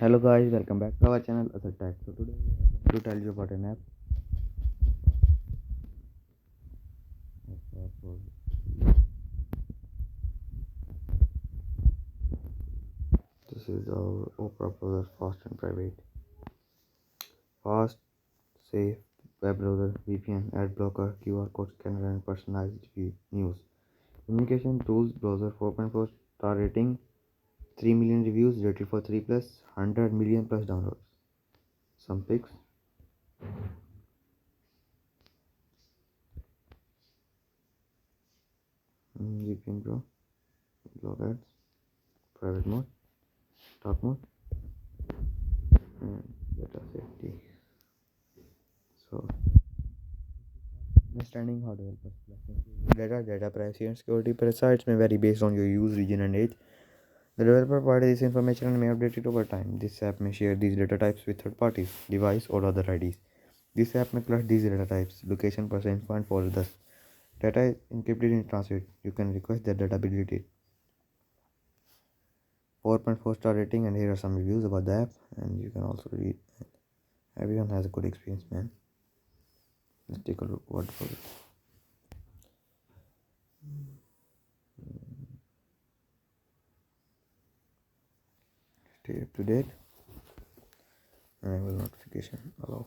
Hello guys, welcome back to our channel ASAD TECH. So today we are going to tell you about an app. This is our Opera browser, fast and private. Fast, safe web browser, VPN, ad blocker, QR code scanner, and personalized news. Communication tools browser 4.4 star rating, 3 million reviews, rated for 3 plus, 100 million plus downloads. Some pics. VPN Pro, blog ads, private mode, dark mode, and data safety. So understanding how developers data privacy and security sites may vary based on your use region and age. The developer provides this information and may update it over time. This app may share these data types with third parties, device or other IDs. This app may cluster these data types, location, person, info, and folder. Thus, data is encrypted in transit. You can request that data be deleted. 4.4 star rating, and here are some reviews about the app, and you can also read. Everyone has a good experience, man. Let's take a look what for it. Stay up to date. Enable notification. Allow.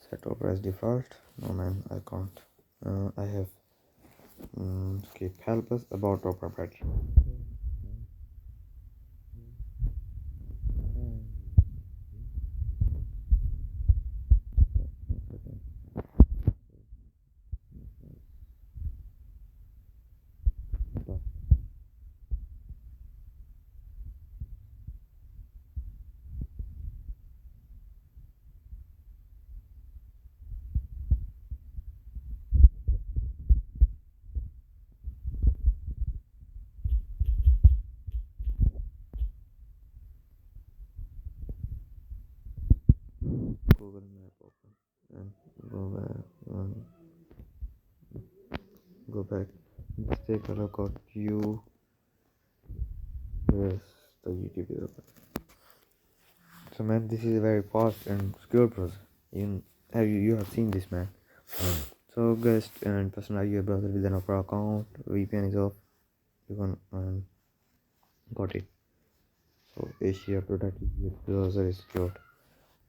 Set Opera as default. No man, I can't. I have skip. Help us about Opera battery. Google Map open and go back. Let's take a look at you. Yes, the YouTube is open. So man, this is a very fast and secure browser. You have seen this, man. So guest and personalize your browser with an Opera account. VPN is off. You can got it. So Asia product your browser is secured,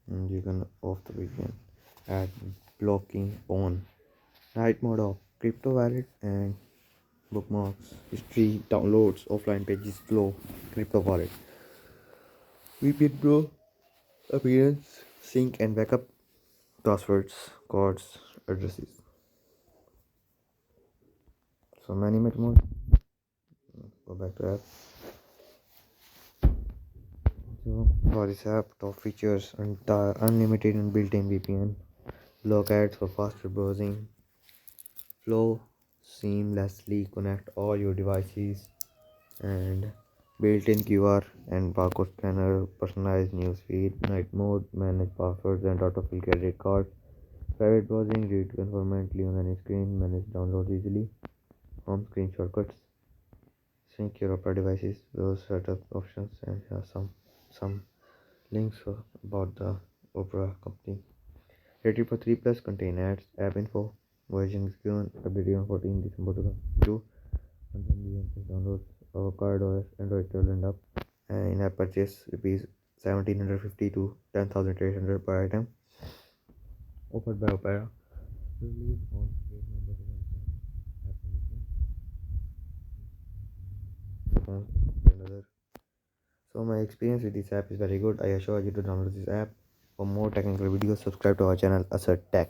and you can off the VPN. Add blocking on. Night mode off. Crypto wallet and bookmarks, history, downloads, offline pages, flow, crypto wallet. VPN Pro, appearance, sync and backup, passwords, codes, addresses. So many mode. Go back to app. So for this app, top features and unlimited and built-in VPN, block ads for faster browsing, flow seamlessly connect all your devices, and built-in QR and barcode scanner, personalized newsfeed, night mode, manage passwords and autofill credit card, private browsing, read conformantly on any screen, manage downloads easily, home screen shortcuts, sync your Opera devices, those setup options, and some links about the Opera company. Rated for 3 plus, contain ads, app info, version is given, updated on 14 December 2022, 100 million plus downloads, avocado OS, Android 12 and up, and in-app purchase rupees 1750 to 10,800 per item, offered by Opera. Released on 8 November 2010. App another. So my experience with this app is very good. I assure you to download this app. For more technical videos, subscribe to our channel ASAD Tech.